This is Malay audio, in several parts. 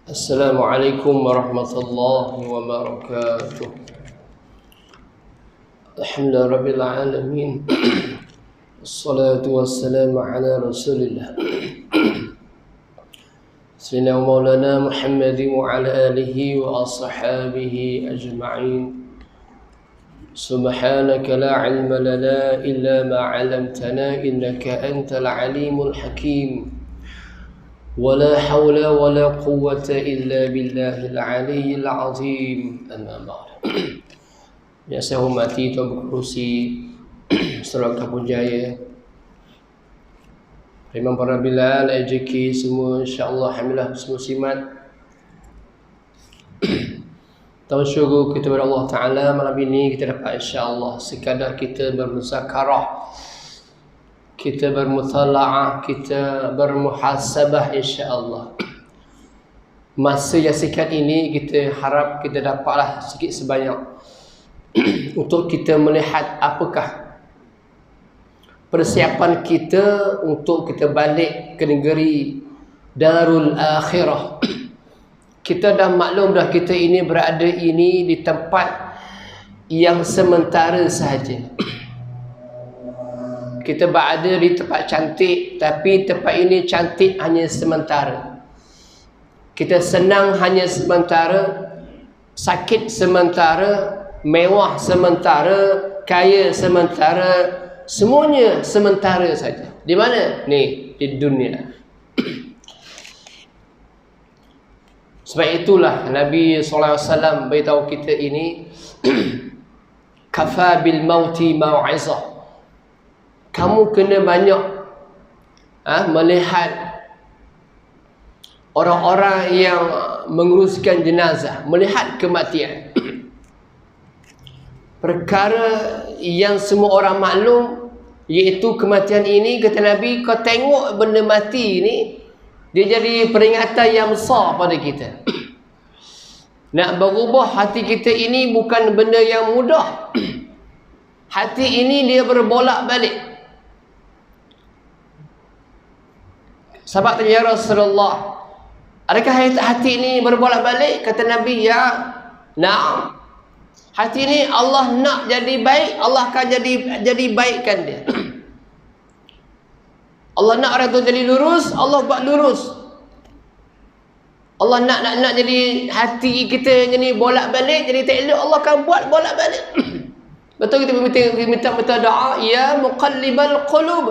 Assalamualaikum warahmatullahi wabarakatuh. Alhamdulillah rabbil alamin. Assalatu wassalamu ala rasulillah Sayyidina Maulana Muhammadin wa ala alihi wa ashabihi ajma'in. Subhanaka la ilma lana illa ma 'allamtana innaka antal alimul hakim. Wala hawla wala quwwata illa billahil aliyyil azim. Amma ba'd. Yang saya hormati Tuan Berkerusi Saudara Kampung Jaya, Imam para Bilal, AJK semua, insya-Allah alhamdulillah semua simat. Tahun syukur kita kepada Allah Taala, malam ini kita dapat insya-Allah sekadar kita bermuzakarah, kita bermutalaah, kita bermuhasabah insya-Allah. Masa yang singkat ini kita harap kita dapatlah sikit sebanyak untuk kita melihat apakah persiapan kita untuk kita balik ke negeri Darul Akhirah. Kita dah maklum dah kita ini berada ini di tempat yang sementara sahaja. Kita berada di tempat cantik, tapi tempat ini cantik hanya sementara. Kita senang hanya sementara, sakit sementara, mewah sementara, kaya sementara, semuanya sementara saja. Di mana? Ni, di dunia. Sebab itulah Nabi SAW beritahu kita ini kafa bil mauti mau'izah. Kamu kena banyak melihat orang-orang yang menguruskan jenazah, melihat kematian. Perkara yang semua orang maklum, iaitu kematian ini, kata Nabi, kau tengok benda mati ni, dia jadi peringatan yang besar pada kita. Nak berubah hati kita ini bukan benda yang mudah. Hati ini dia berbolak-balik. Sahabat tanya, ya Rasulullah, adakah hati ini berbolak-balik? Kata Nabi, ya, na'am. Hati ini Allah nak jadi baik, Allah akan jadi baikkan dia. Allah nak orang tu jadi lurus, Allah buat lurus. Allah nak jadi hati kita jadi bolak-balik, jadi tak elok, Allah akan buat bolak-balik. Betul kita minta doa, ya muqallibal qulub,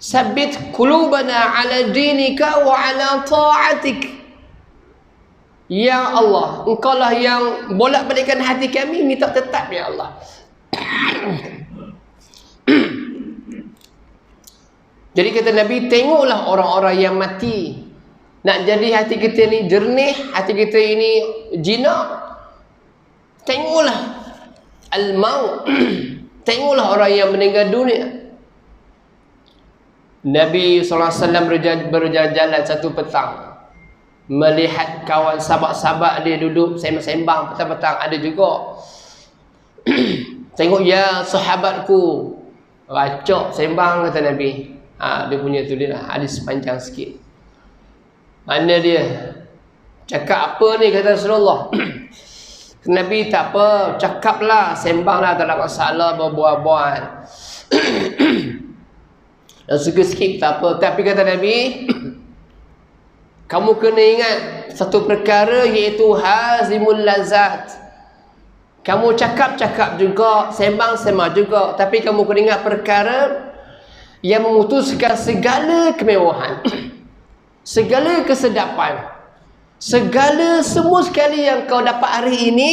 sabbit qulubana ala dinika wa ala ta'atik. Ya Allah, Engkau lah yang bolak-balikkan hati kami, minta tetap ya Allah. Jadi kata Nabi, tengoklah orang-orang yang mati. Nak jadi hati kita ni jernih, hati kita ini jinak, tengoklah al-maut. Tengoklah orang yang meninggal dunia. Nabi SAW berjalan satu petang, melihat kawan sahabat-sahabat dia duduk sembang-sembang petang-petang. Ada juga tengok, ya sahabatku, racok sembang, kata Nabi. Dia punya tu dia lah, hadis panjang sikit. Mana dia? Cakap apa ni, kata Rasulullah. Nabi, tak apa, cakaplah, sembanglah, tak ada masalah, berbual-bual. Dan suka sikit tak apa. Tapi kata Nabi, kamu kena ingat satu perkara, iaitu hazimul lazat. Kamu cakap-cakap juga, sembang-sembang juga, tapi kamu kena ingat perkara yang memutuskan segala kemewahan, segala kesedapan, semua sekali yang kau dapat hari ini,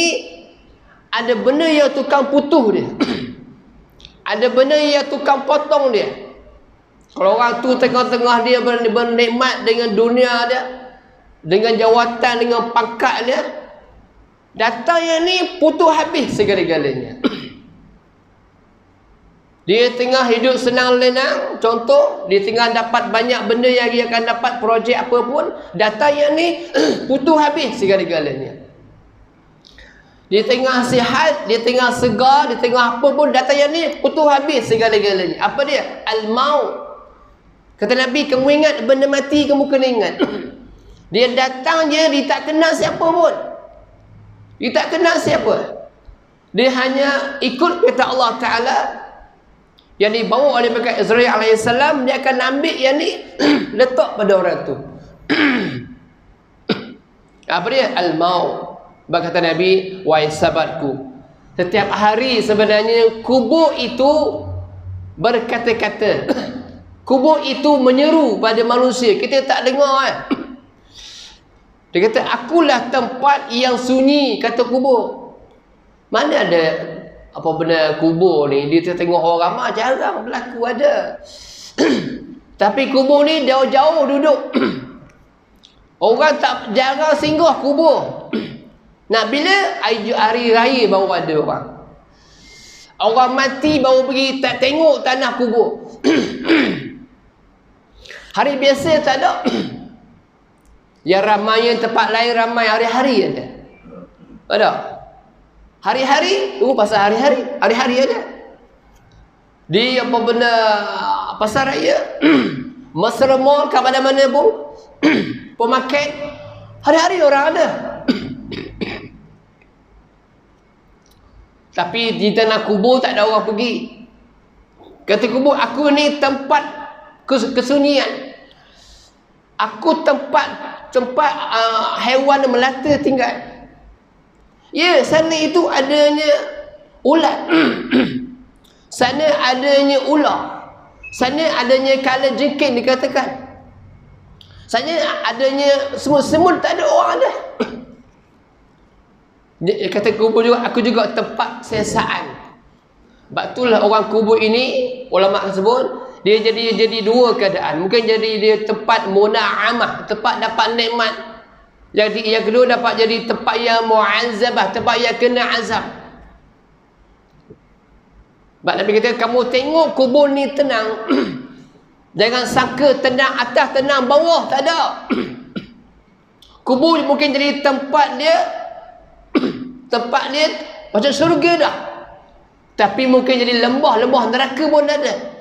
ada benda yang tukang putus dia. Ada benda yang tukang potong dia. Kalau orang tu tengah-tengah dia bernikmat dengan dunia dia, dengan jawatan, dengan pangkat dia, datang yang ni putus habis segala-galanya. Dia tengah hidup senang lenang, contoh, dia tengah dapat banyak benda yang dia akan dapat, projek apa pun, datang yang ni putus habis segala-galanya. Dia tengah sihat, dia tengah segar, dia tengah apa pun, datang yang ni putus habis segala-galanya. Apa dia? Al-maut. Kata Nabi, kamu ingat benda mati, kamu kena ingat. Dia datang je, dia tak kenal siapa pun. Dia tak kenal siapa. Dia hanya ikut kata Allah Ta'ala yang dibawa oleh malaikat Israel alaihissalam. Dia akan ambil yang ni letak pada orang tu. Apa dia? Al-maut. Kata Nabi, wahai sahabatku, setiap hari sebenarnya kubur itu berkata-kata. Kubur itu menyeru pada manusia. Kita tak dengar Dia kata, akulah tempat yang sunyi, kata kubur. Mana ada apa benda kubur ni, dia tengok orang ramai, jarang berlaku ada. Tapi kubur ni jauh-jauh duduk. Orang tak jarang singgah kubur. Nak bila? Hari raya baru ada orang. Orang mati baru pergi, tak tengok tanah kubur. Hari biasa tak ada. Yang ramai tempat lain ramai, hari-hari ada. Ada? Hari-hari, pasal hari-hari. Hari-hari ada. Di apa benda pasar raya, Mesra Mall, kat mana-mana pun, pemakai, hari-hari orang ada. Tapi di tanah kubur tak ada orang pergi. Kata kubur, aku ni tempat kesunyian. Aku tempat haiwan melata tinggal. Ya, sana itu adanya ulat. Sana adanya ular. Sana adanya kala jengking dikatakan. Sana adanya semut-semut, tak ada orang ada. Dia kata kubur juga, aku juga tempat sesaan. Sebab itulah orang kubur ini, ulama sebut, dia jadi dua keadaan. Mungkin jadi dia tempat muna'amah, tempat dapat nikmat. Yang kedua dapat jadi tempat yang mu'azzabah, tempat yang kena azab. Sebab Nabi kata, kamu tengok kubur ni tenang. Jangan sangka tenang atas, tenang bawah, tak ada. Kubur mungkin jadi tempat dia macam syurga dah. Tapi mungkin jadi lembah neraka pun ada.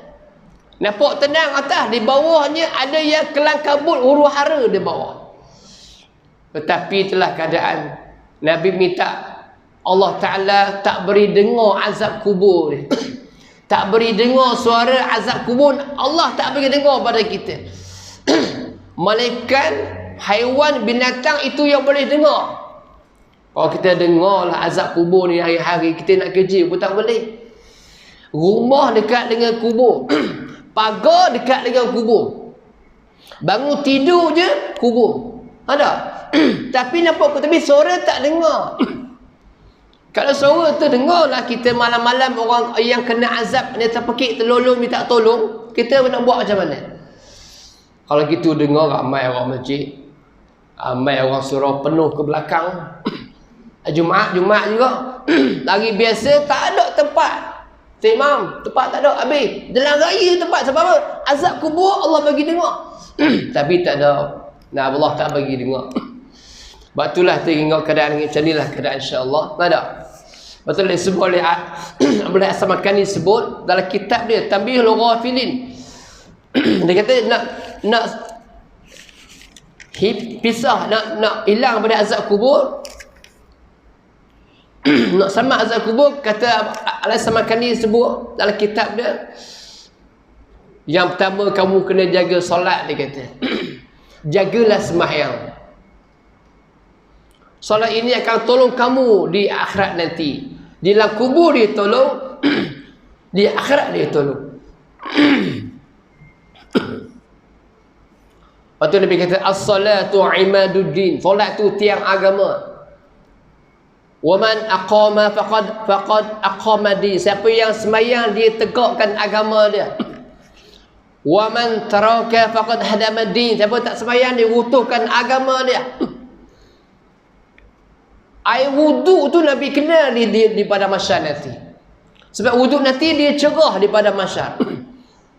Nampak tenang atas, di bawahnya ada yang kelang kabut, huru hara di bawah. Tetapi itulah keadaan. Nabi minta Allah Ta'ala tak beri dengar azab kubur ni. Tak beri dengar suara azab kubur. Allah tak beri dengar pada kita. Malaikat, haiwan, binatang itu yang boleh dengar. Kalau kita dengar lah azab kubur ni hari-hari, kita nak kerja pun tak boleh. Rumah dekat dengan kubur. Pagar dekat dengan kubur. Bangun tidur je, kubur. Ada? Tapi nampak, tapi suara tak dengar. Kalau suara tu dengar lah, kita malam-malam orang yang kena azab, dia terpekik, terlolong, minta tolong, kita nak buat macam mana? Kalau gitu dengar ramai orang masjid, ramai orang surau penuh ke belakang. Jumaat juga. Lagi biasa tak ada tempat. Imam, tempat tak ada, habis. Jalan raya tempat, sebab apa? Azab kubur Allah bagi dengar. Tapi tak ada. Nah, Allah tak bagi dengar. Sebab itulah tengok keadaan macam inilah keadaan insya-Allah. Tak ada. Betul disebut oleh Abdul As-Samarkandi sebut dalam kitab dia Tanbihul Ghafilin. Dia kata nak pisah, nak hilang pada azab kubur. Nak sama azab kubur, kata Al-Samarkandi sebut dalam kitab dia, yang pertama kamu kena jaga solat, dia kata. Jagalah sembahyang. Solat ini akan tolong kamu di akhirat nanti. Di dalam kubur dia tolong, di akhirat dia tolong. Lepas tu Nabi kata, as-salatu imaduddin. Solat tu tiang agama. Waman aqama faqad aqama din. Siapa yang sembahyang, dia tegakkan agama dia. Waman taraka faqad hadama din. Siapa tak sembahyang, dia runtuhkan agama dia. Air wuduk tu Nabi kenal di pada masyar nanti. Sebab wuduk nanti dia cerah di pada masyar.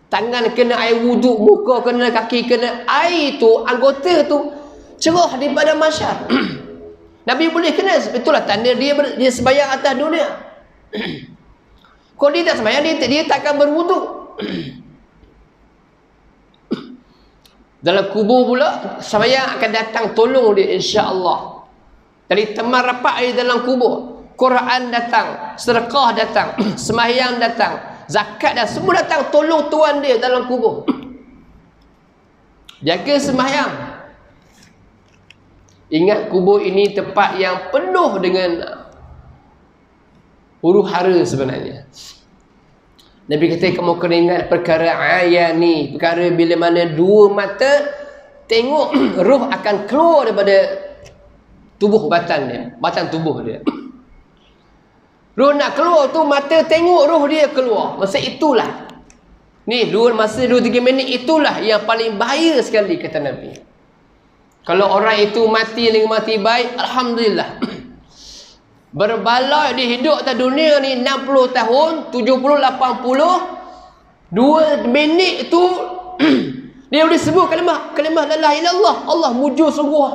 Tangan kena air wuduk, muka kena, kaki kena. Air tu, anggota tu cerah di pada masyar. Nabi boleh kenal. Itulah tanda dia sembahyang atas dunia. Kalau dia tak sembahyang, dia takkan berwuduk. Dalam kubur pula, sembahyang akan datang tolong dia, insya-Allah. Dari teman rapat dia dalam kubur, Quran datang, sedekah datang, sembahyang datang, zakat dan semua datang tolong tuan dia dalam kubur. Jaga sembahyang. Ingat kubur ini tempat yang penuh dengan huru-hara sebenarnya. Nabi kata kamu kena ingat perkara ayani, perkara bila mana dua mata tengok roh akan keluar daripada tubuh batang tubuh dia. Roh nak keluar tu, mata tengok roh dia keluar. Masa itulah. Ni masa 2-3 minit itulah yang paling bahaya sekali kata Nabi. Kalau orang itu mati dengan mati baik, alhamdulillah. Berbaloi dia hidup atas dunia ni 60 tahun, 70, 80, 2 minit tu dia boleh sebut kalimah la ilaha illallah. Allah mujur sungguh.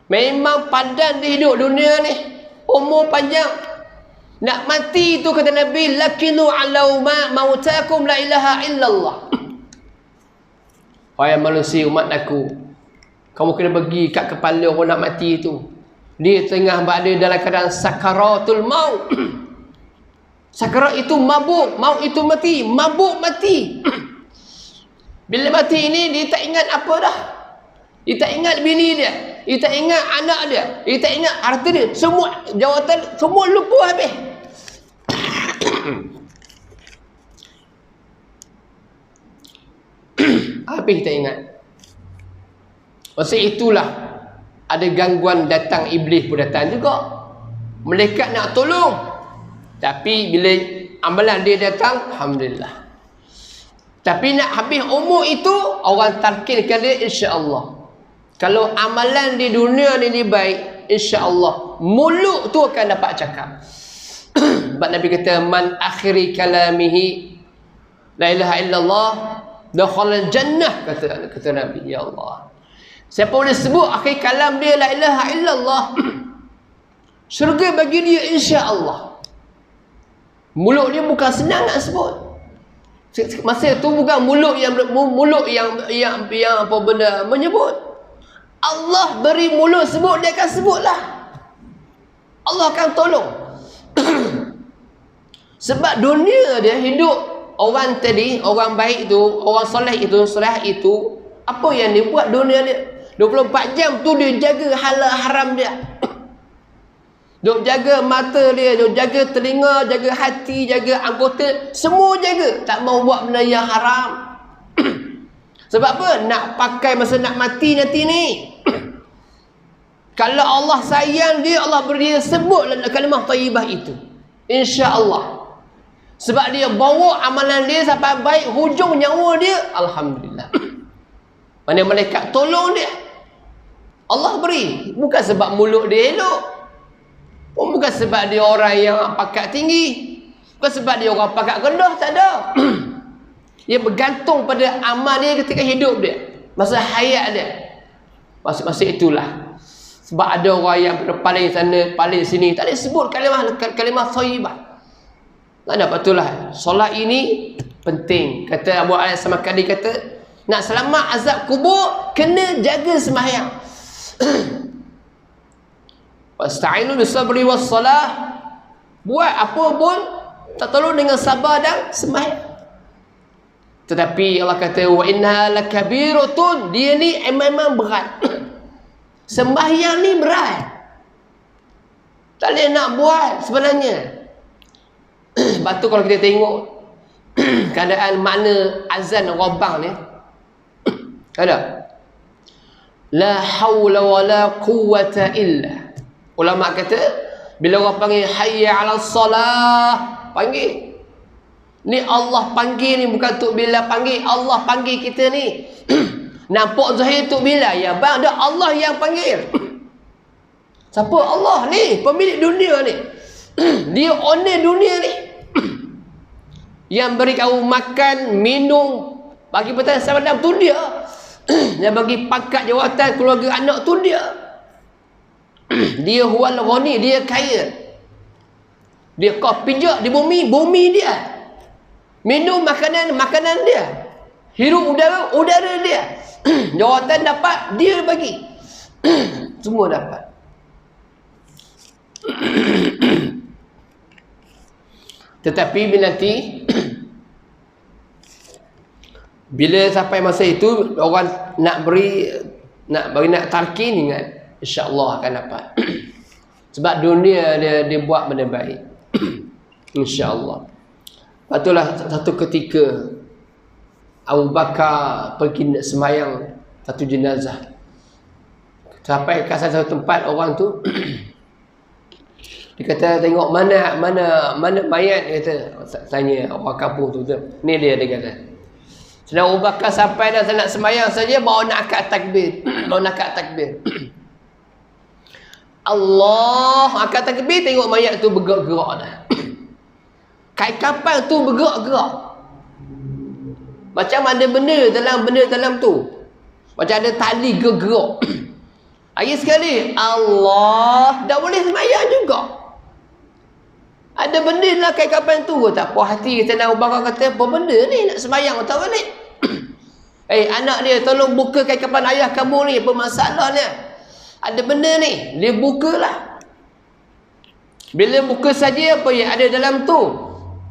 Memang padan dia hidup dunia ni. Umur panjang. Nak mati tu kata Nabi, lakinu alau mautakum la ilaha illallah. Wahai manusia umat aku, kamu kena bagi kat kepala orang nak mati tu. Dia tengah berada dalam keadaan sakaratul maut. Sakarat itu mabuk, maut itu mati, mabuk mati. Bila mati ini dia tak ingat apa dah. Dia tak ingat bini dia, dia tak ingat anak dia, dia tak ingat harta dia, semua jawatan semua lupa habis. Habis tak ingat. Masa itulah ada gangguan datang, iblis pun datang juga. Malaikat nak tolong. Tapi bila amalan dia datang, alhamdulillah. Tapi nak habis umur itu, orang tarkilkan dia insya-Allah. Kalau amalan di dunia ni baik, insya-Allah mulut tu akan dapat cakap. Sebab Nabi kata man akhiri kalamihi la ilaha illallah dakhala jannah, kata Nabi. Ya Allah, siapa boleh sebut akhir kalam dia la ilaha illallah, syurga bagi dia insya-Allah. Mulut dia bukan senang nak sebut. Masa tu bukan mulut yang apa benda menyebut. Allah beri mulut sebut, dia akan sebutlah. Allah akan tolong. Sebab dunia dia hidup orang tadi, orang baik tu, orang soleh itu, apa yang dia buat dunia dia? 24 jam tu dia jaga halal haram dia. Dia jaga mata dia, dia jaga telinga, jaga hati, jaga anggota, semua jaga. Tak mau buat benda yang haram. Sebab apa? Nak pakai masa nak mati nanti ni. Kalau Allah sayang dia, Allah beri dia sebut kalimah thayyibah itu. Insya-Allah. Sebab dia bawa amalan dia sampai baik, hujung nyawa dia, alhamdulillah. Mana malaikat tolong dia. Allah beri. Bukan sebab mulut dia elok. Bukan sebab dia orang yang pakat tinggi. Bukan sebab dia orang pakat rendah, tak ada. Dia bergantung pada amal dia ketika hidup dia, masa hayat dia. Masa itulah. Sebab ada orang yang berpaling sana, paling sini, tak boleh sebut kalimah thayyibah. Tak ada, betul lah. Solat ini penting. Kata Abu Ayyub Samarkandi kata, nak selamat azab kubur, kena jaga sembahyang. Wasta'inu bisabri wassalah. Buat apa pun tak tolong dengan sabar dan sembahyang. Tetapi Allah kata wa inna lakabiratun, dia ni memang berat. Sembahyang ni berat. Tak boleh nak buat sebenarnya. Sebab tu kalau kita tengok keadaan makna azan rabang ni, ada la haula wala quwwata illa. Ulama kata bila orang panggil hayya 'alas salah, panggil. Ni Allah panggil ni, bukan Tok Bila panggil. Allah panggil kita ni. Nampak zahir Tok Bila, ya bang, ada Allah yang panggil. Siapa Allah ni? Pemilik dunia ni. Dia owner dunia ni. Yang beri kamu makan, minum, bagi petang samadam tu dia. Yang bagi pangkat jawatan keluarga anak tu dia. Dia huwal ghani, dia kaya. Dia kau pijak di bumi, bumi dia. Minum makanan, makanan dia. Hirup udara, udara dia. Jawatan dapat, dia bagi. Semua dapat. Tetapi bila nanti bila sampai masa itu orang nak talqin, ingat insya-Allah akan dapat. Sebab dunia dia buat benda baik. Insya-Allah. Patulah satu ketika Abu Bakar pergi nak semayang satu jenazah. Sampai ke satu tempat, orang tu dia kata tengok mana mayat, dia kata, tanya orang kampung tu, ni dia kata. Sedang Abu Bakar sampai dah nak semayang saja, baru nak akad takbir. Allah akad takbir, tengok mayat tu bergerak-gerak dah. Kain kapal tu bergerak-gerak. Macam ada benda dalam tu. Macam ada tali gerak. Lagi sekali, Allah dah boleh semayang juga. Ada benda dalam kain kapal tu. Tak puas hati, kata Abu Bakar, kata, apa benda ni nak semayang tak balik? Anak dia, tolong buka kain kapal ayah kamu ni, apa masalahnya? Ada benda ni, dia bukalah. Bila buka saja, apa yang ada dalam tu?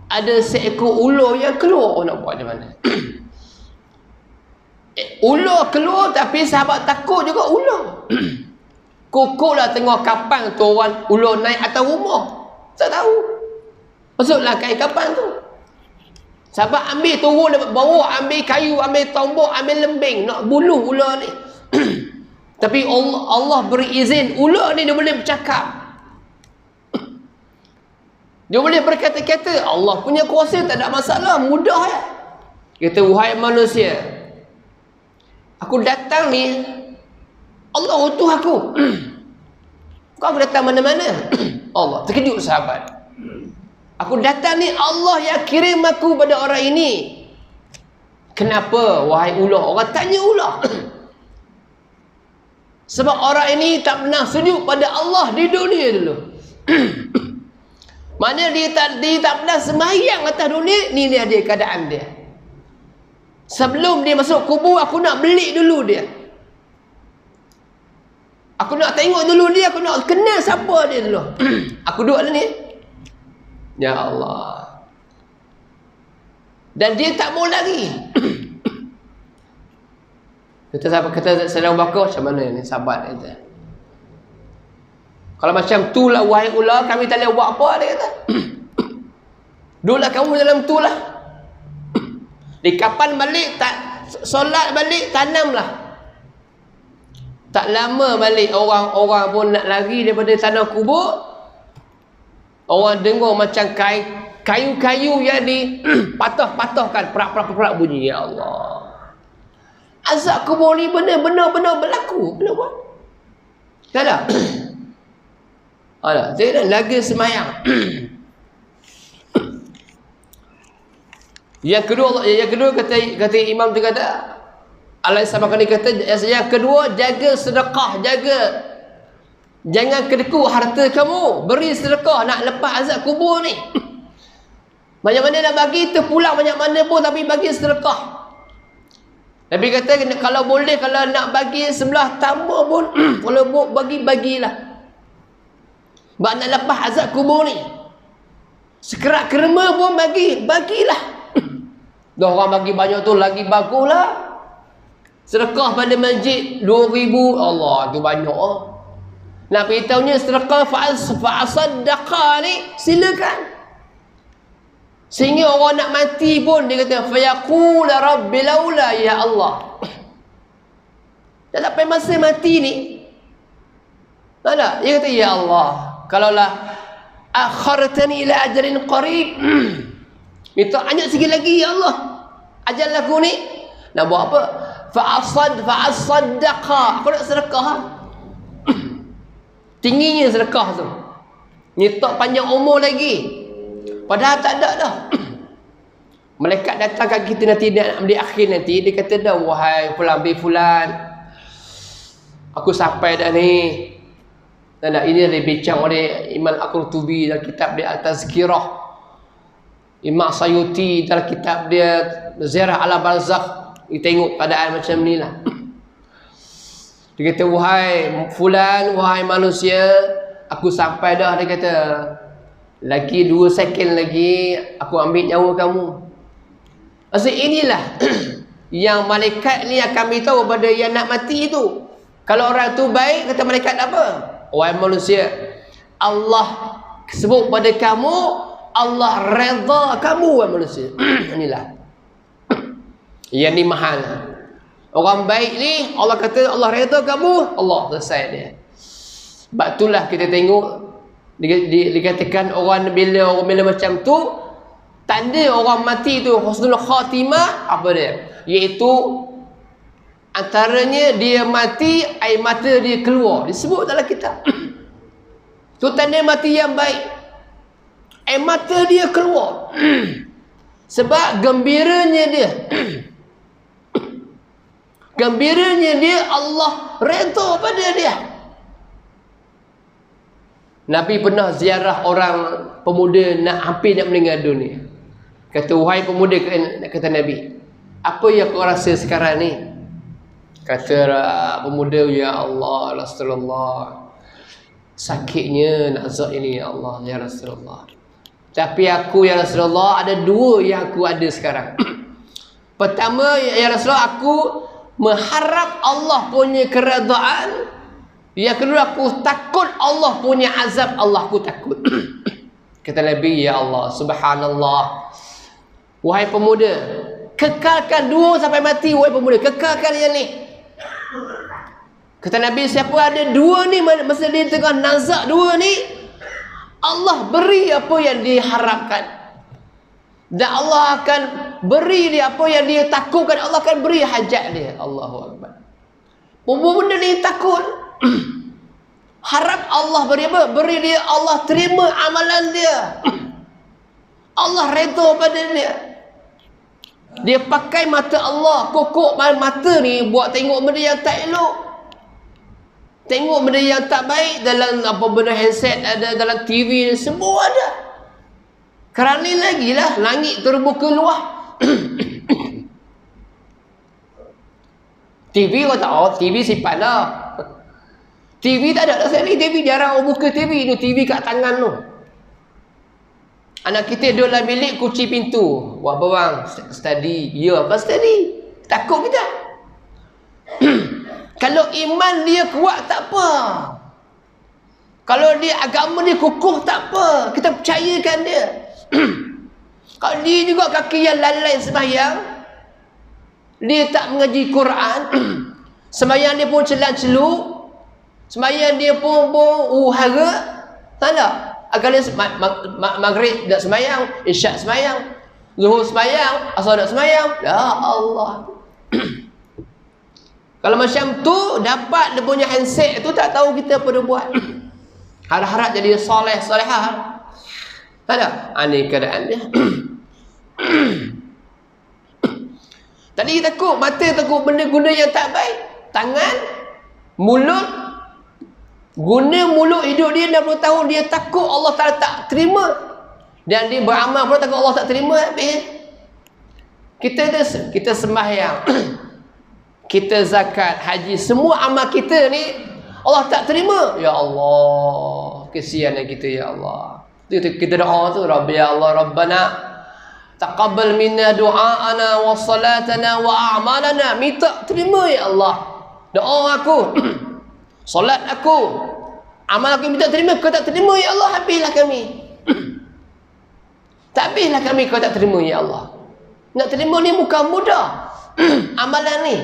Ada seekor ular yang keluar. Nak buat macam mana? Ular keluar, tapi sahabat takut juga ular. Kukulah tengok kapal tu, orang ular naik atas rumah. Tak tahu. Masuklah kain kapal tu. Sahabat ambil turun dapat bawa, ambil kayu, ambil tombok, ambil lembing, nak bunuh ular ni. Tapi Allah beri izin, ular ni dia boleh bercakap. Dia boleh berkata-kata. Allah punya kuasa, tak ada masalah, mudah ya. Kata, wahai manusia, aku datang ni, Allah utuh aku. Kau datang mana-mana? Allah terkejut sahabat. Aku datang ni, Allah yang kirim aku pada orang ini. Kenapa wahai ular? Orang tanya ular. Sebab orang ini tak pernah sujud pada Allah di dunia dulu. Mana dia tak pernah sembahyang atas dunia. Ni dia keadaan dia. Sebelum dia masuk kubur, aku nak belik dulu dia. Aku nak tengok dulu dia, aku nak kenal siapa dia dulu. Aku duduk dalam ni. Ya Allah. Dan dia tak mau lari. Kata Sayyidina Abu Bakar, macam mana ni sahabat kata. Kalau macam tu lah wahai ular, kami tak boleh buat apa, dia kata. Duduklah kamu dalam tu lah. Di kapan balik, tak solat balik, tanamlah. Tak lama balik, orang pun nak lari daripada tanah kubur. Orang dengar macam kayu-kayu yang dipatah-patahkan, perak-perak bunyi. Ya Allah. Azab kubur ni benar-benar berlaku. Benar buat? Tak ada? Ada. Saya dah lagi semayang. Yang kedua kata imam tu kata, Allah sama kali kata, yang kedua, jaga sedekah, jangan kedekut harta kamu, beri sedekah nak lepas azab kubur ni. Banyak mana nak bagi, terpulang banyak mana pun, tapi bagi sedekah. Nabi kata, kalau boleh, kalau nak bagi sebelah tambah pun, kalau bagilah. Sebab nak lepas azab kubur ni. Sekerat kerma pun bagilah. Dah orang bagi banyak tu, lagi baguslah. Sedekah pada masjid 2,000, Allah tu banyak. Nak beritahunya sedekah fa'asaddaqa ni, silakan. Sehingga orang nak mati pun dia kata, fayaqula rabbi laula ya Allah. Dah sampai masa mati ni, tak? Dia kata, ya Allah, kalaulah akhartani ila ajalin qarib, minta anjak sikit lagi ya Allah, ajal aku ni. Nak buat apa? Fa'asaddaqa, aku nak sedekah. Tingginya sedekah tu, minta panjang umur lagi, padahal tak ada dah. Malaikat datang kat kita nanti, nak di akhir nanti, dia kata dah, wahai fulan bin fulan, aku sampai dah ni. Dan ini dibincang oleh Imam Al-Qurtubi dalam kitab dia At-Tazkirah. Imam Sayuti dalam kitab dia Ziyarah ala Barzakh. Kita tengok keadaan macam ni lah. Dia kata, wahai fulan, wahai manusia, aku sampai dah. Dia kata, lagi 2 second lagi aku ambil nyawa kamu. Maksud inilah yang malaikat ni akan beritahu pada yang nak mati tu. Kalau orang tu baik, kata malaikat apa? Wahai manusia, Allah sebut pada kamu, Allah redha kamu, wahai manusia. Inilah yang ni mahal. Orang baik ni, Allah kata Allah redha kamu, Allah selesai dia. Sebab itulah kita tengok dikatakan orang bila macam tu, tanda orang mati tu husnul khatimah apa dia? Iaitu antaranya dia mati, air mata dia keluar. Disebut dalam kitab. Tu tanda mati yang baik. Air mata dia keluar. Sebab gembiranya dia. Gembiranya dia, Allah redha pada dia. Nabi pernah ziarah orang pemuda hampir nak meninggal dunia. Kata, wahai pemuda, kata Nabi, apa yang kau rasa sekarang ni? Kata pemuda, ya Allah, Rasulullah, sakitnya nazak ini, ya Allah, ya Rasulullah. Tapi aku, ya Rasulullah, ada 2 yang aku ada sekarang. Pertama, ya Rasulullah, aku mengharap Allah punya keredaan. Yang kedua, aku takut Allah punya azab. Allah, aku takut. Kata Nabi, ya Allah, subhanallah, wahai pemuda, kekalkan 2 sampai mati. Wahai pemuda, kekalkan yang ni. Kata Nabi, siapa ada 2 ni, masa dia tengah nazak 2 ni, Allah beri apa yang diharapkan. Dan Allah akan beri dia apa yang dia takutkan. Allah akan beri hajat dia. Allahu Akbar. Benda dia takut. Harap Allah beri apa? Beri dia, Allah terima amalan dia. Allah redha pada dia. Dia pakai mata Allah, kokok mata ni buat tengok benda yang tak elok. Tengok benda yang tak baik dalam apa benda handset ada, dalam TV semua ada. Kerana lagi lah langit terbuka luas. TV kau tak, oh TV simpan lah. TV tak ada dah sekali. TV jarang orang buka TV tu. TV kat tangan tu. Anak kita duduk dalam bilik, kunci pintu. Wah bang, study. Ya, apa study? Takut kita. Kalau iman dia kuat tak apa. Kalau dia agama dia kukuh tak apa. Kita percayakan dia. Kalau dia juga kaki yang lalai sembahyang, dia tak mengaji Quran, sembahyang dia pun celah-celuk, sembahyang dia pun hara, tak ada. Agar dia maghrib tak sembahyang, isyak sembahyang, zuhur sembahyang, asar tak sembahyang. Ya Allah. Kalau macam tu dapat dia punya handset tu, tak tahu kita apa dia buat. Harap-harap jadi soleh, solehah. Tak ada. Ini keadaan dia. Tadi takut, mata takut benda-guna yang tak baik. Tangan, mulut, guna mulut hidup dia 60 tahun, dia takut Allah Ta'ala tak terima. Dan dia beramal pun takut Allah tak terima. Habis. Kita sembahyang. Kita zakat, haji, semua amal kita ni Allah tak terima. Ya Allah, kesian kita, ya Allah. Kita doa tu, Rabbi ya Allah, Rabbana taqabbal minna du'aana wa salatana wa a'malana. Minta terima ya Allah doa aku, solat aku, amal aku, minta terima. Kau tak terima ya Allah, habislah kami. Tak habislah kami kau tak terima ya Allah. Nak terima ni bukan mudah. Amalan ni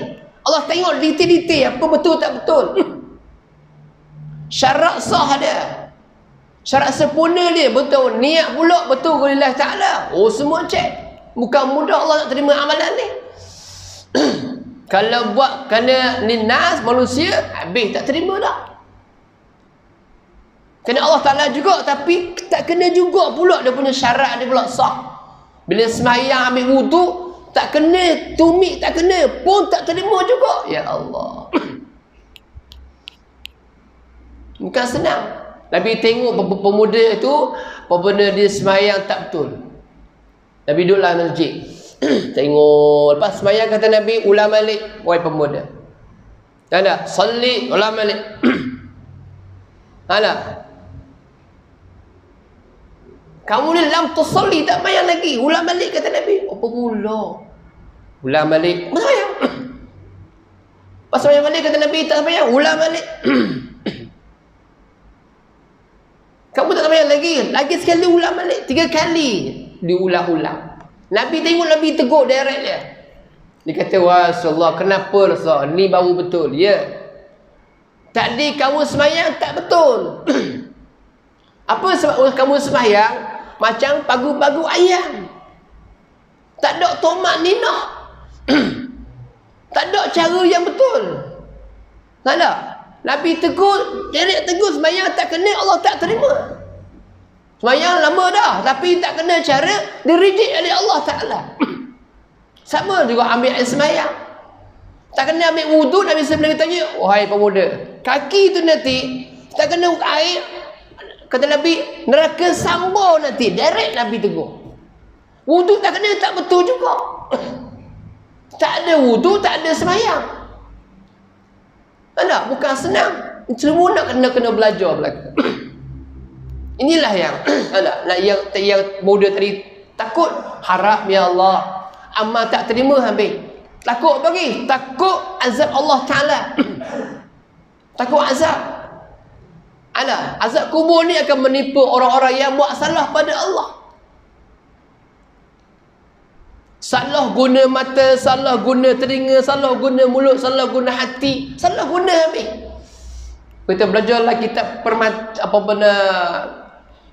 Allah tengok detail-detail apa betul tak betul. Syarat sah dia, syarat sempurna dia betul, niat pula betul lillahi ta'ala. Oh semua cek. Bukan mudah Allah nak terima amalan ni. Kalau buat kerana ni nas manusia, habis tak terima dah. Kena Allah Ta'ala juga, tapi tak kena juga pula dia punya syarat dia pula sah. Bila sembahyang ambil wudu, tak kena, tumit tak kena, pun tak terima juga. Ya Allah. Bukan senang. Nabi tengok pemuda itu, apa benda dia semayang tak betul. Nabi duduklah masjid. Tengok. Lepas semayang kata Nabi, ulang balik. Wahai pemuda. Ada. Salli, ulang balik. Ada. Kamu ni lam tusalli, tak semayang lagi. Ulang balik kata Nabi. Apa pula? Ulang balik. Semayang. Lepas semayang balik kata Nabi, tak semayang. Ulang balik. Kamu tak semayang lagi. Lagi sekali ulang balik. 3 kali. Diulang-ulang. Nabi tengok, Nabi tegur direct dia. Dia kata, wah Rasulullah, kenapa Rasulullah? Ni baru betul. Ya. Tadi kamu semayang tak betul. Apa sebab kamu semayang? Macam pagu-pagu ayam. Tak ada tomat ninah. Tak ada cara yang betul. Tak ada. Nabi tegur, direct tegur, semayang tak kena, Allah tak terima. Semayang lama dah, tapi tak kena cara, direject oleh Allah Ta'ala. Sama juga ambil air semayang. Tak kena ambil wuduk, Nabi SAW tanya, wahai pemuda, kaki tu nanti, tak kena air, kata Nabi, neraka sambal nanti. Direct Nabi tegur. Wuduk tak kena, tak betul juga. Tak ada wuduk, tak ada semayang. Tak, bukan senang. Semua nak kena belajar belaka. Inilah yang yang muda tadi takut, harap ya Allah, amal tak terima habis. Takut bagi, takut azab Allah Taala. Takut azab. Azab kubur ni akan menimpa orang-orang yang buat salah pada Allah. Salah guna mata, salah guna telinga, salah guna mulut, salah guna hati, salah guna habis. Kita belajarlah kitab apa benda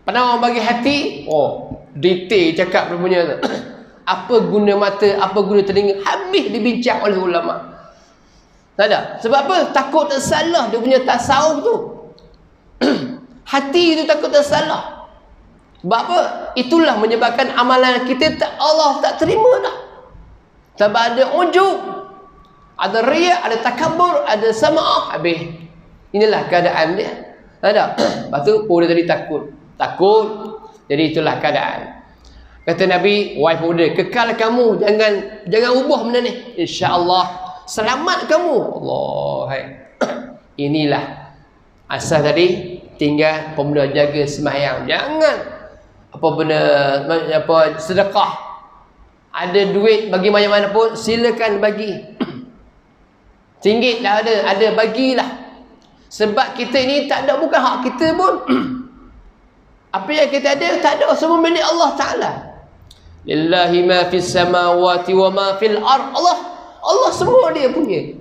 Penawar bagi hati. Oh, detail cakap punya tu. Apa guna mata, apa guna telinga, habis dibincang oleh ulama. Tak ada. Sebab apa? Takut tersalah dia punya tasawuf tu. Hati tu takut tersalah. Sebab apa? Itulah menyebabkan amalan kita Allah tak terima dah. Sebab ada ujub, ada riya, ada takabur, ada sama'ah, habis. Inilah keadaan dia. Tak ada. Lepas tu pemuda tadi takut. Jadi itulah keadaan. Kata Nabi, wahai pemuda, kekal kamu, jangan ubah benda ni. InsyaAllah selamat kamu. Allah. Hai. Inilah asal tadi, tinggal pemuda jaga sembahyang. Jangan sedekah. Ada duit bagi mana-mana pun, silakan bagi. RM1 lah ada bagilah. Sebab kita ni tak ada, bukan hak kita pun. Apa yang kita ada, tak ada, semua milik Allah Ta'ala. Lillahi ma fis samawati wa ma fil ard. Allah semua dia punya.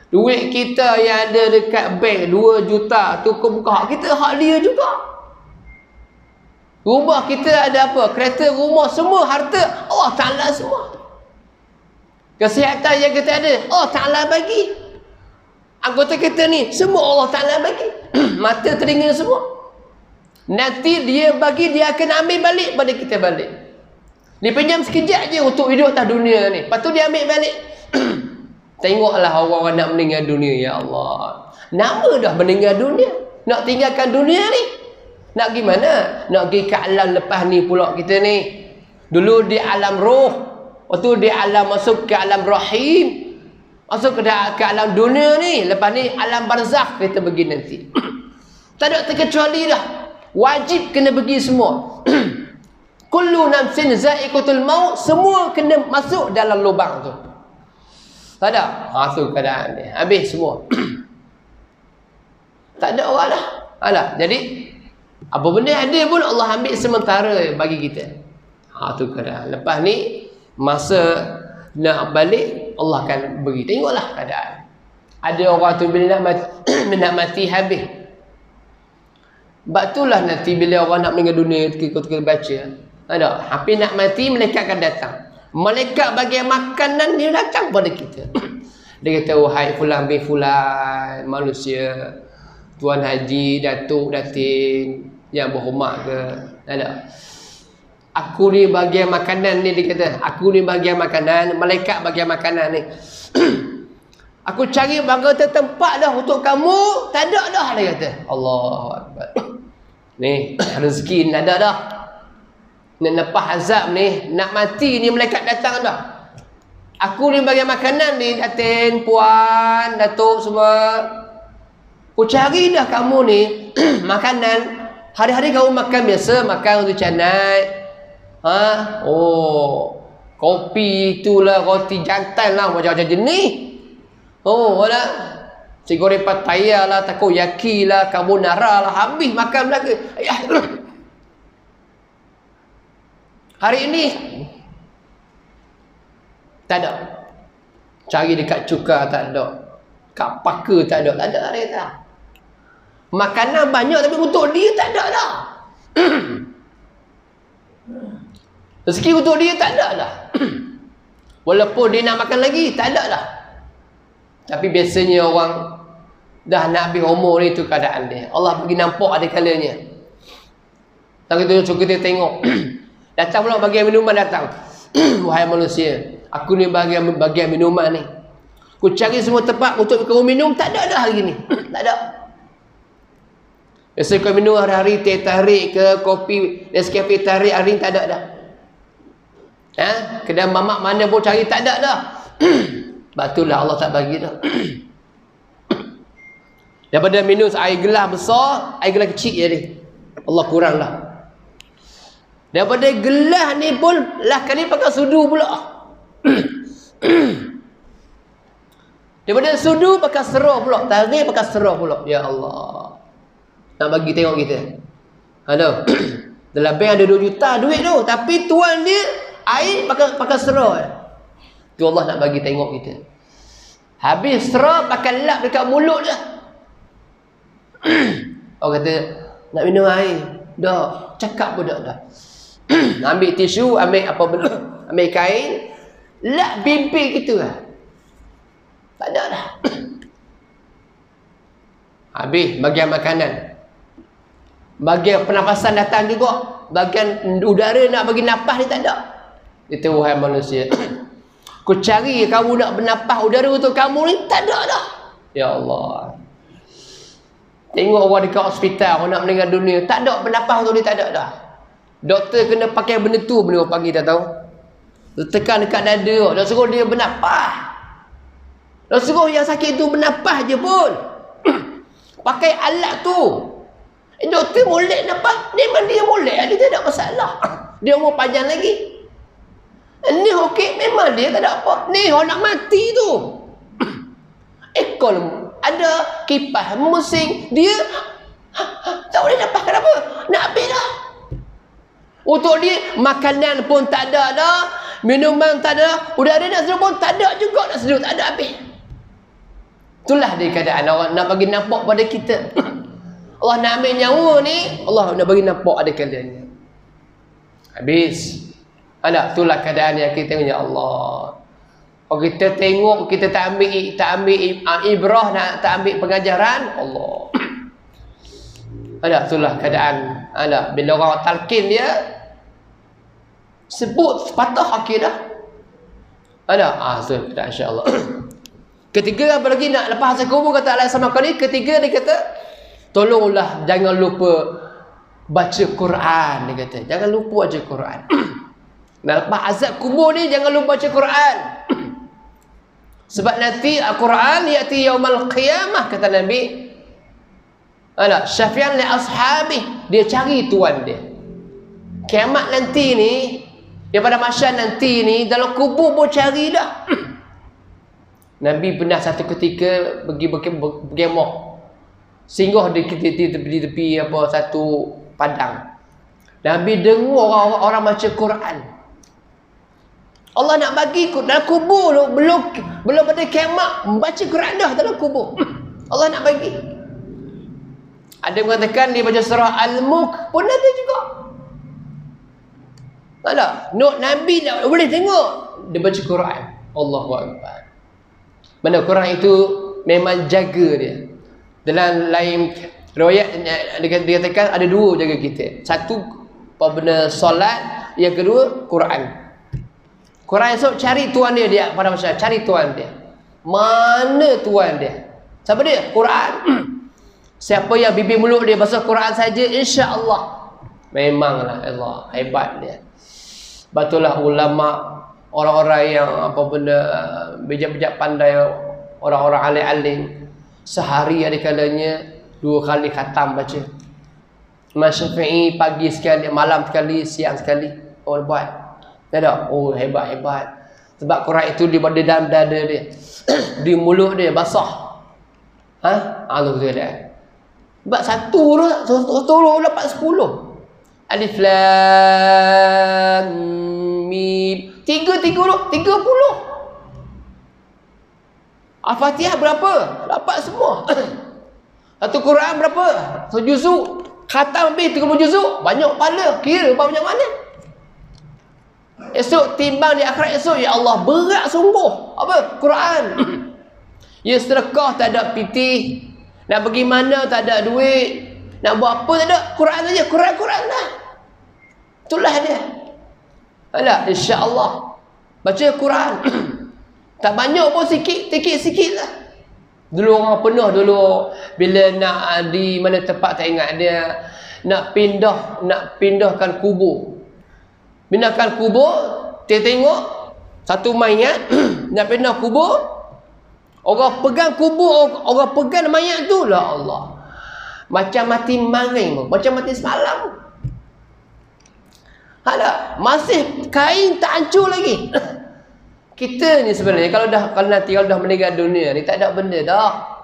Duit kita yang ada dekat bank 2 juta tu bukan hak kita, hak dia juga. Rumah kita ada apa? Kereta, rumah, semua harta Allah Ta'ala semua. Kesihatan yang kita ada Allah Ta'ala bagi. Anggota kita ni semua Allah Ta'ala bagi. Mata, telinga semua. Nanti dia bagi, dia akan ambil balik pada kita balik. Dia pinjam sekejap je untuk hidup atas dunia ni. Lepas tu dia ambil balik. Tengoklah orang-orang nak meninggal dunia, ya Allah. Nama dah meninggal dunia. Nak tinggalkan dunia ni. Nak gimana? Nak pergi ke alam lepas ni pula kita ni. Dulu di alam roh. Waktu di alam masuk ke alam rahim. Masuk ke alam dunia ni. Lepas ni alam barzakh kita pergi nanti. Tak ada terkecuali dah. Wajib kena pergi semua. Kullu nafsin za'iqatul maut. Semua kena masuk dalam lubang tu. Tak ada. Tu keadaan dia. Habis semua. Tak ada orang dah. Alah. Jadi apa benda ada pun Allah ambil sementara bagi kita. Tu keadaan. Lepas ni masa nak balik Allah akan bagi. Tengoklah keadaan. Ada orang tu bila nak mati habis. Sebab itulah nanti bila orang nak meninggal dunia kita baca. Ada. Hampir nak mati, malaikat akan datang. Malaikat bagi makanan dia datang pada kita. Dia kata, wahai fulan bin fulan, manusia, Tuan Haji, Datuk, Datin yang berhormat ke. Ada. Aku ni bagian makanan ni, dia kata. Aku ni bagian makanan, malaikat bagian makanan ni. Aku cari bangga tempat dah untuk kamu, tak ada dah, dia kata. Allahu Akbar. Ni rezeki nak ada dah. Nak lepas azab ni, nak mati ni malaikat datang dah. Aku ni bagi makanan ni, Datin, Puan, Datuk semua. Aku cari dah kamu ni makanan. Hari-hari kamu makan biasa, makan untuk canai. Oh, kopi itulah, roti jantan lah, macam-macam jenis. Oh, ada si goreng pataya lah, takoyaki lah, carbonara lah, habis makan lagi. Hari ini tak ada. Cari dekat Cukar tak ada. Kat Paka tak ada. Tak ada hari tak. Makanan banyak tapi untuk dia tak ada dah. Rezeki untuk dia tak ada dah. Walaupun dia nak makan lagi, tak ada dah. Tapi biasanya orang dah nak habis umur ni, tu keadaan dia. Allah bagi nampak ada kalanya. Tak kita tengok. Datang pula bagian minuman datang. Wahai manusia, aku ni bagian minuman ni. Aku cari semua tempat untuk kamu minum, tak ada dah hari ni. Tak ada. Biasa kau minum hari-hari teh tarik ke kopi Nescafe tarik, hari ni tak ada dah. Kedai mamak mana pun cari tak ada dah. Batullah Allah tak bagi dah. Daripada minum air gelas besar, air gelas kecil jadi. Allah kurang lah. Daripada gelas ni pun lah kali pakai sudu pula. Daripada sudu pakai serah pula, tarik pakai serah pula. Ya Allah. Nak bagi tengok kita. Ada. Dalam bank ada 2 juta duit tu, tapi tuan dia air pakai serah. Tu Allah nak bagi tengok kita. Habis serah pakai lap dekat mulut dah. Orang kata nak minum air. Dah, cakap pun dah. Ambil tisu, ambil apa benda, ambil kain, lap bibir kita lah. Tak ada dah. Habis bagian makanan. Bagian pernafasan datang juga. Bagian udara nak bagi nafas ni tak ada. Itu wahai manusia. Aku cari kamu nak bernafas udara untuk kamu ni, tak ada dah. Ya Allah. Tengok orang dekat hospital, orang nak meninggal dunia, tak ada bernafas untuk dia, tak ada dah. Doktor kena pakai benda tu, benda pagi tak tahu. Tekan dekat dada, dah suruh dia bernafas. Dah suruh yang sakit tu bernafas je pun. Pakai alat tu. Doktor molek nafas, memang dia molek, dia tak ada masalah. Dia umur panjang lagi. Ni okey, memang dia tak ada apa. Ni orang nak mati tu. Ekor ada kipas memusing, dia tak boleh nafas. Kenapa? Nak habis dah. Untuk dia makanan pun tak ada dah, minuman tak ada, udara nak seduh pun tak ada juga, nak seduh tak ada habis. Itulah dia keadaan orang nak bagi nampak pada kita. Allah nak ambil nyawa ni, Allah nak bagi nampak ada kalanya. Habis. Ada, itulah keadaan yang kita tengok, ya Allah. Kalau kita tengok, kita tak ambil ibrah, tak ambil pengajaran, Allah. Ada, itulah keadaan. Ada, bila orang talqin dia, sebut patah akhir dah. Ada, itu keadaan, insya-Allah. Ketiga, apa lagi nak lepas hasil kubur, kata Allah sama kali. Ketiga, dia kata, tolonglah jangan lupa baca Quran, dia kata. Jangan lupa baca Quran. Nah, lepas azab kubur ni jangan lupa baca Quran. Sebab nanti Al-Quran ya'ti yaumal qiyamah, kata Nabi. Ada, syafi'an li ashabi, dia cari tuan dia. Kiamat nanti ni, daripada masyarakat nanti ni, dalam kubur pun cari dah. Nabi pernah satu ketika pergi berkemah, singgah di tepi apa satu padang. Nabi dengar orang baca Quran. Allah nak bagi dalam kubur tu, belum ada kiamat, membaca Quran dah dalam kubur. Allah nak bagi. Ada yang mengatakan dia baca surah Al-Mulk pun ada juga. Tak Nabi tak boleh tengok dia baca Quran. Allahu Akbar. Mana Quran itu memang jaga dia. Dalam lain riwayat dikatakan ada 2 jaga kita. Satu apa benda solat, yang kedua Quran. Quran esok cari tuan dia pada masyarakat, cari tuan dia. Mana tuan dia? Siapa dia? Quran. Siapa yang bibir mulut dia bahasa Quran saja, insya-Allah. Memanglah Allah hebat dia. Betullah ulama, orang-orang yang apa benda bijak-bijak pandai, orang-orang alim-alim, sehari ada kalanya 2 kali khatam baca. Imam Syafi'i pagi sekali, malam sekali, siang sekali. Oh buat. Tak ada. Oh hebat-hebat. Sebab Quran itu di dalam dada dia. Di mulut dia basah. Alhamdulillah. Sebab satu dapat 10. Alif Lam Mim. 30. Al-Fatihah berapa? Dapat semua. Satu Quran berapa? Satu juzuk. Khatam habis 30 juzuk. Banyak pala. Kira banyak mana? Esok timbang di akhirat esok, ya Allah berat sungguh. Apa? Quran. Ya sedekah tak ada pitih. Nak pergi mana tak ada duit. Nak buat apa tak ada. Quran saja. Quran lah. Itulah dia. Alah, insya-Allah. Baca Quran. Tak banyak pun sikit lah. Dulu orang penuh dulu. Bila nak di mana tempat tak ingat dia. Nak pindahkan kubur. Pindahkan kubur, dia tengok satu mayat nak pindah kubur. Orang pegang kubur, orang pegang mayat tu lah Allah. Macam mati maring, macam mati semalam. Ada masih kain tak hancur lagi. Kita ni sebenarnya kalau nanti dah meninggal dunia ni tak ada benda dah.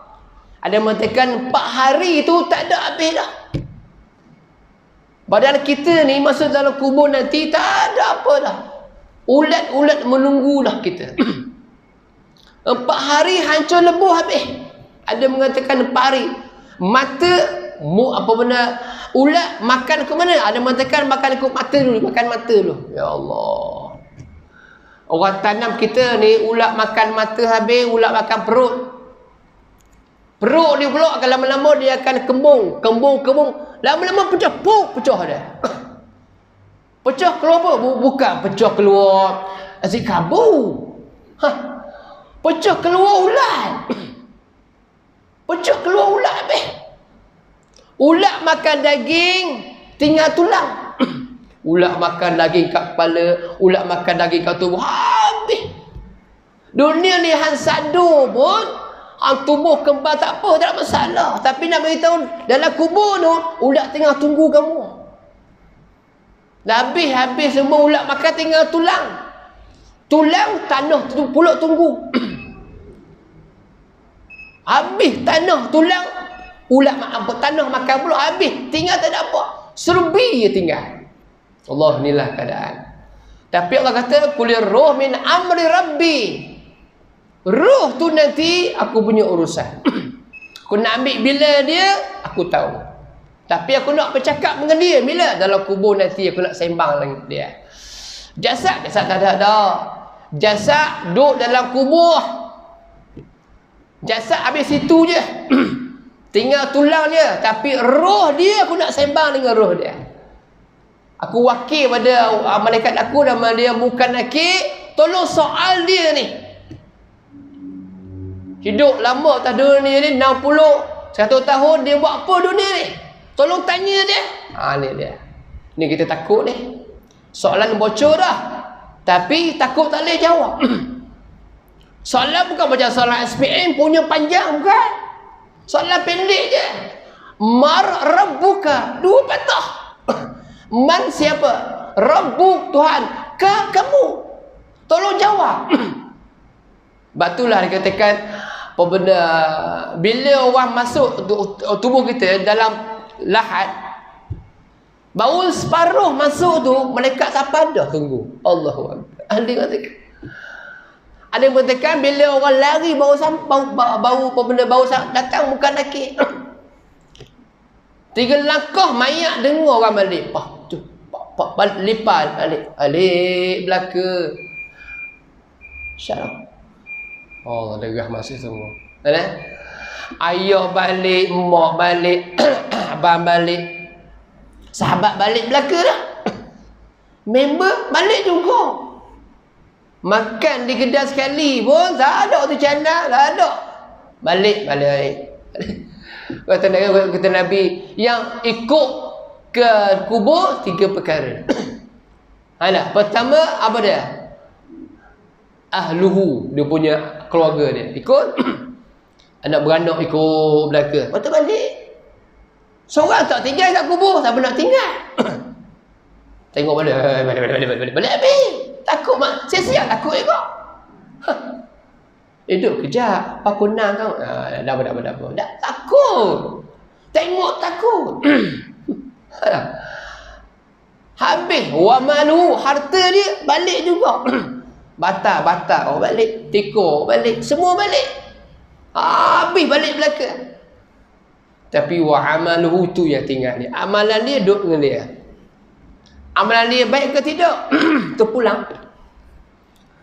Ada mengatakan 4 hari tu tak ada habis dah. Padahal kita ni masuk dalam kubur nanti tak ada apa dah. Ulat-ulat menunggulah kita. 4 hari hancur lebuh habis. Ada mengatakan 4 hari. Mata apa benda ulat makan ke mana? Ada mengatakan makan ke mata dulu, makan mata dulu. Ya Allah. Orang tanam kita ni ulat makan mata habis, ulat makan perut. Perut dia pula akan lama-lama dia akan kembung. Lama-lama pecah dia. Pecah keluar apa? Bukan pecah keluar asyik kabur. Pecah keluar ulat. Pecah keluar ulat habis. Ulat makan daging, tinggal tulang. Ulat makan daging kat kepala, ulat makan daging kat tubuh, habis. Dunia ni hang sadu pun, tubuh kembang tak apa, tak ada masalah. Tapi nak beritahu, dalam kubur tu, ulat tengah tunggu kamu. Dah habis semua ulat makan tinggal tulang. Tulang, tanah pulak tunggu. Habis tanah, tulang, ulat tanah makan pulak habis. Tinggal tak ada apa. Serbi je tinggal. Allah, inilah keadaan. Tapi Allah kata, kulir roh min amri rabbi. Roh tu nanti aku punya urusan. Aku nak ambil bila dia, aku tahu. Tapi aku nak bercakap dengan dia bila dalam kubur nanti aku nak sembang dengan dia. Jasad tak ada dah. Jasad duduk dalam kubur. Jasad habis situ je. Tinggal tulang dia, tapi roh dia aku nak sembang dengan roh dia. Aku wakil pada malaikat aku nama dia bukan nakir, tolong soal dia ni. Hidup lama atas dunia ni 60, 100 tahun dia buat apa dunia ni? Tolong tanya dia. Ni dia. Ni kita takut ni. Soalan bocor dah. Tapi takut tak boleh jawab. Soalan bukan macam soalan SPM punya panjang bukan. Soalan pendek je. Mar rabbuka, 2 patah. Man siapa? Rabbu Tuhan. Kamu. Tolong jawab. Batulah dikatakan apa benda bila orang masuk tubuh kita dalam lahat, baru separuh masuk tu malaikat siapa dah tunggu. Allahu Akbar. Ada yang mengatakan bila orang lari baru apa benda baru datang bukan nakik. 3 langkah mayat dengar orang balik. Lipat balik belaka. Syarah. Oh, derah masih semua. Ada? Ayah balik, mak balik, abang balik. Sahabat balik belaka dah. Member balik juga. Makan di kedai sekali pun tak ada tu cana, tak ada. Balik. Kata Nabi, yang ikut ke kubur 3 perkara. Alah, pertama apa dia? Ahluhu, dia punya keluarga dia. Ikut anak beranak ikut belaka. Lepas tu balik. Seorang tak tinggal kat kubur, tak pernah tinggal. Tengok balik habis. Takut mak, sia-sia takut juga. Duduk kejap, pakunang kau. Dah apa. Dah takut. Tengok takut. Habis wa malu, harta dia balik juga. Bata balik, teko balik, semua balik. Habis balik belaka. Tapi wa amaluhu tu yang tinggal ni. Amalan dia duduk dengan dia. Amalan dia baik ke tidak? Tu pulang.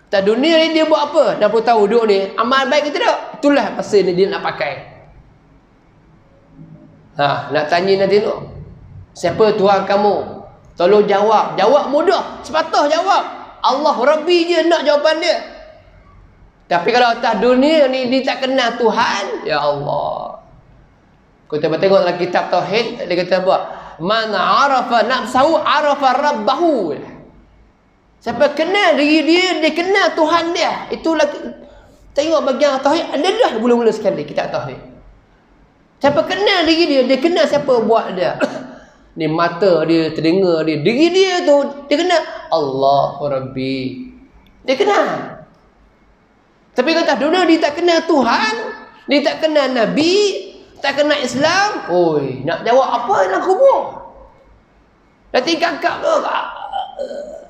Tak dunia ni dia buat apa? Dah pun tahu duduk ni. Amal baik ke tidak? Itulah masa ni dia nak pakai. Nak tanya nanti tu. Siapa Tuhan kamu? Tolong jawab. Jawab mudah. Sepatah jawab. Allah Rabbi je nak jawapan dia. Tapi kalau atas dunia ni dia tak kenal Tuhan. Ya Allah. Kita tengok dalam kitab Tauhid. Dia kata apa? Man arafa nafsahu arafa rabbahu. Siapa kenal diri dia, dia kenal Tuhan dia. Itulah tengok bagian Tauhid. Ada dah mula-mula sekali kitab Tauhid. Siapa kenal diri dia, dia kenal siapa buat dia. Ni mata dia, telinga dia, diri dia tu, dia kenal Allah Rabbi. Dia kenal. Tapi kata dunia dia tak kenal Tuhan, dia tak kenal Nabi, tak kenal Islam. Oi, nak jawab apa dalam kubur? Nanti kakak tu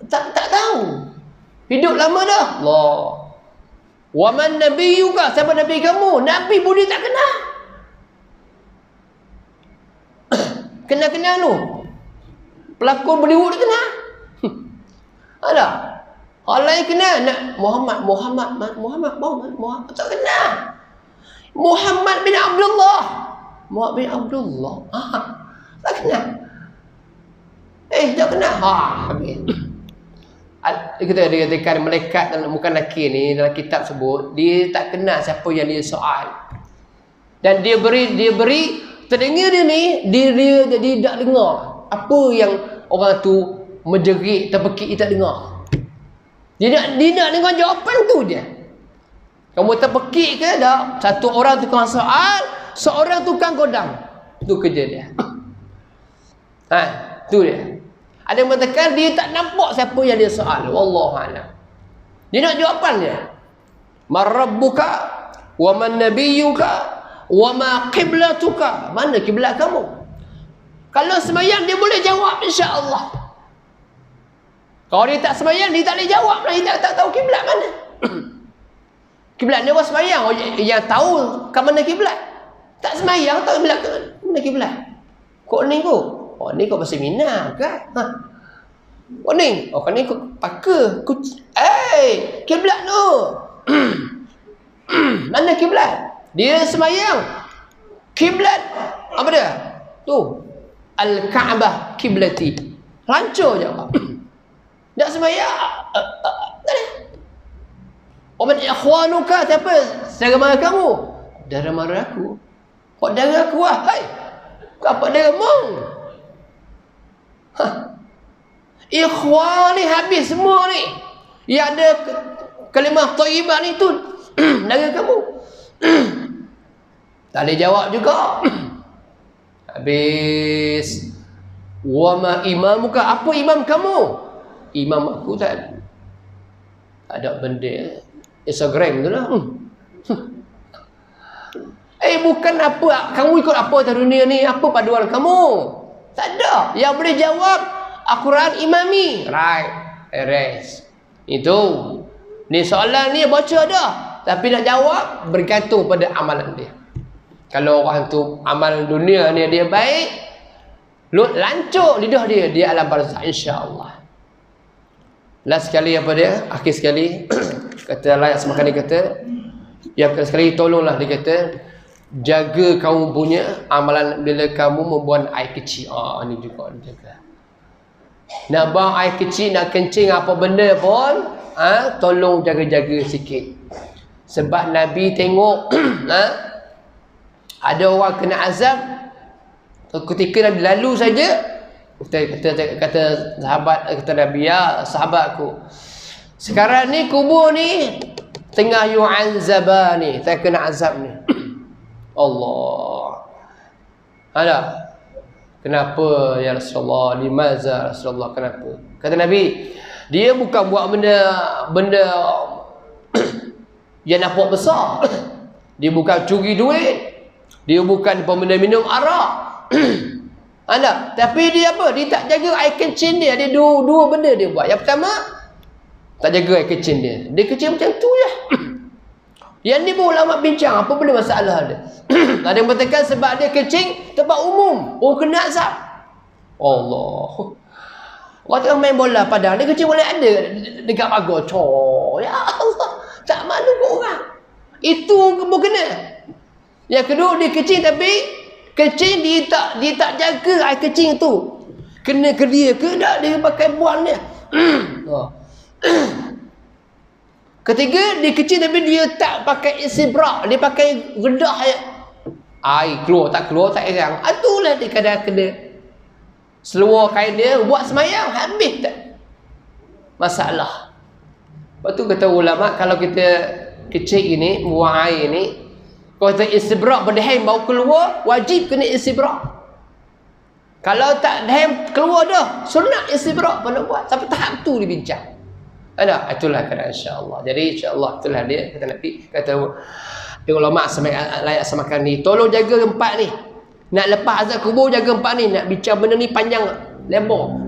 tak tahu. Hidup lama dah. Allah. Wa man nabiyyuka, siapa nabi kamu? Nabi pun dia tak kenal. Kenal tu. Pelakon Bollywood dia kenal. Ada. Orang lain kenal nak Muhammad tak kenal. Muhammad bin Abdullah. Tak kenal. Tak kenal. Habis. Dia katakan malaikat bukan lelaki ni dalam kitab sebut, dia tak kenal siapa yang dia soal. Dan dia beri telinga dia ni, dia jadi tak dengar apa yang orang tu menjerit, terpekik, dia tak dengar. Dia nak dengar jawapan tu dia. Kamu terpekik ke tak? Satu orang tukang soal, seorang tukang godam. Tu kerja dia. Tu dia. Ada yang mengatakan dia tak nampak siapa yang dia soal. Wallahualam. Dia nak jawapan dia. Man rabbuka wa man nabiyyuka wa ma qiblatuka. Mana kiblat kamu? Kalau sembahyang dia boleh jawab insya-Allah. Kalau dia tak sembahyang dia tak boleh jawab lah. Dia tak tahu kiblat mana. Kiblat dia orang sembahyang. Yang tahu ke mana kiblat. Tak sembahyang tahu kiblat ke mana kiblat. Kok ni kok? Oh ni kau pasal Mina kan? Oh ni, kan ni kau pakai. Kiblat tu. Mana kiblat? Dia sembahyang. Kiblat apa dia? Tu. Al-Ka'bah kiblati. Rancur jawab. Tak sembahyang. Tak ada. Waman ikhwanuka, siapa? Saudara kamu? Saudara mara aku. Kok darah aku lah? Hai. Apa darah mong? Ikhwan ni habis semua ni. Yang ada kalimah thayyibah ni tu darah kamu. Tak boleh jawab juga. Habis. Wa ma imamuka, apa imam kamu? Imam aku tak ada benda. Instagram tu lah. Bukan apa. Kamu ikut apa atas dunia ni? Apa paduan kamu? Tak ada. Yang boleh jawab Al-Quran imami. Right. Rest. Itu. Ni soalan ni baca dah. Tapi nak jawab bergantung pada amalan dia. Kalau orang tu amal dunia ni dia baik, lancur lidah dia, dia alam barzakh insya-Allah. Last sekali apa dia? Akhir sekali kata layak semakan dia kata, yang sekali tolonglah dia kata, jaga kamu punya amalan bila kamu membuang air kecil. Ni juga dia jaga. Nak buang air kecil, nak kencing apa benda pun, tolong jaga-jaga sikit. Sebab Nabi tengok ada orang kena azab ketika Nabi lalu saja. Kata sahabat, kata Nabi, ya sahabatku, sekarang ni kubur ni tengah yu'anzaba ni, saya kena azab ni. Allah. Ada. Kenapa ya Rasulullah? Limaza Rasulullah, kenapa? Kata Nabi, dia bukan buat benda yang nampak besar. Dia bukan curi duit. Dia bukan pemenda minum arak. Ada. Tapi dia apa? Dia tak jaga air kencing dia. Dia dua benda dia buat. Yang pertama, tak jaga air kencing dia. Dia kencing macam tu je. Yang ni pun ulama bincang apa benda masalah dia. Ada yang mengatakan sebab dia kencing tempat umum, orang kena azab. Allah. Orang tengah main bola padang, dia kencing boleh ada dekat pagar. Ya Allah, tak malu ke orang. Itu pun kena. Yang kedua, dia kencing tapi kencing dia tak jaga air kencing tu. Kena ke dia ke tak, dia pakai buang dia. Ketiga, dia kecil tapi dia tak pakai istibrak. Dia pakai redah air keluar tak erang. Itulah dia kadang kena seluar kain dia buat semayang habis tak masalah. Lepas tu kata ulama, kalau kita kecil ini buang air ni, kalau kita istibrak berdehem bau keluar, wajib kena istibrak. Kalau tak dehem keluar dah, sunat istibrak pun nak buat. Sampai tahap tu dibincang. Ada, itulah kena insya-Allah. Jadi insya-Allah itulah dia kata Nabi, kata ulama layak samakan ni. Tolong jaga empat ni. Nak lepas azab kubur jaga empat ni. Nak bincang benda ni panjang lebar.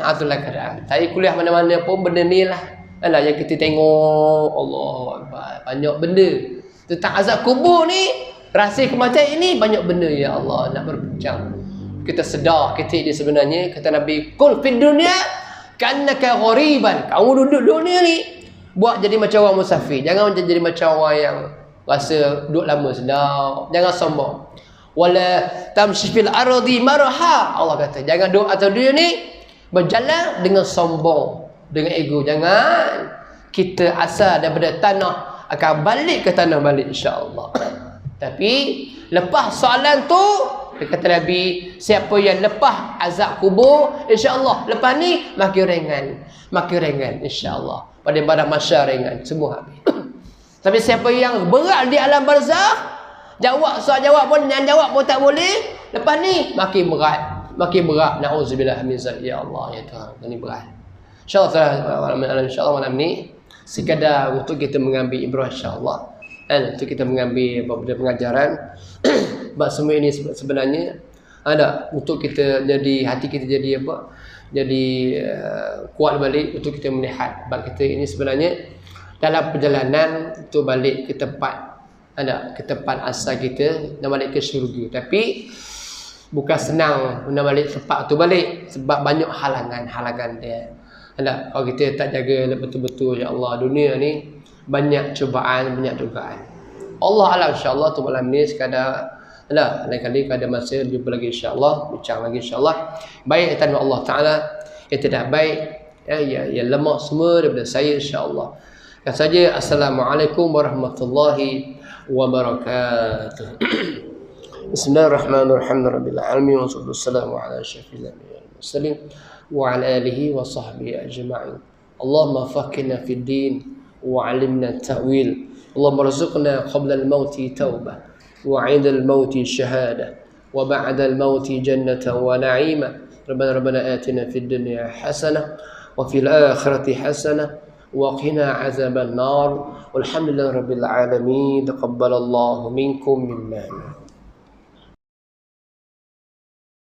Itulah keadaan. Saya kuliah mana-mana pun benda ni lah. Alah yang kita tengok, Allah banyak benda. Tentang azab kubur ni, rahsia kematian ini banyak benda ya Allah nak berbincang. Kita sedar kita ni sebenarnya kata Nabi, kul fid dunya kannaka ghariban. Kamu duduk dunia ni buat jadi macam orang musafir. Jangan jadi macam orang yang rasa duduk lama sedap. Jangan sombong. Wala tamshi fil ardi marha. Allah kata, jangan duduk atas dunia ni berjalan dengan sombong, dengan ego. Jangan. Kita asal daripada tanah akan balik ke tanah balik insya-Allah. Tapi lepas soalan tu, kata Nabi, siapa yang lepas azab kubur, insya-Allah lepas ni makin ringan insya-Allah. Pada badan mahsyar ringan, semua habis. Tapi siapa yang berat di alam barzakh, soal jawab pun tak boleh, lepas ni makin berat. Nauzubillah min zalik, ya Allah ya Tuhan, ini berat. Insya-Allah malam ni sekadar untuk kita mengambil ibrah insya-Allah. Untuk kita mengambil beberapa pengajaran. Sebab semua ini sebenarnya ada untuk kita jadi, hati kita jadi apa? Jadi kuat balik untuk kita melihat. Sebab kita ini sebenarnya dalam perjalanan untuk balik ke tempat asal kita, nak balik ke syurga. Tapi bukan senang nak balik tempat tu balik, sebab banyak halangan dia. Kalau kita tak jaga betul-betul, ya Allah, dunia ni banyak cubaan, banyak dugaan. Allah alam, insya-Allah tu malam ni sekadar lain kali kalau ada masa jumpa lagi insya-Allah, bincang lagi insya-Allah. Baik tanpa Allah Taala, yang tidak baik yang lemah semua daripada saya insya-Allah. Kata saja assalamualaikum warahmatullahi wabarakatuh. Bismillahirrahmanirrahim. Rabbil alamin wassalatu wassalamu ala asyrafil anbiya'i wal mursalin wa ala alihi wa sahbihi ajma'in. Allahumma faqihna fid din wa 'allimna at-ta'wil. Allahumma rzuqna qabla al-mauti taubah وعند الموت شهادة وبعد الموت جنة ونعيمة. ربنا آتنا في الدنيا حسنة وفي الآخرة حسنة وقنا عذاب النار والحمد لله رب العالمين. تقبل الله منكم منا.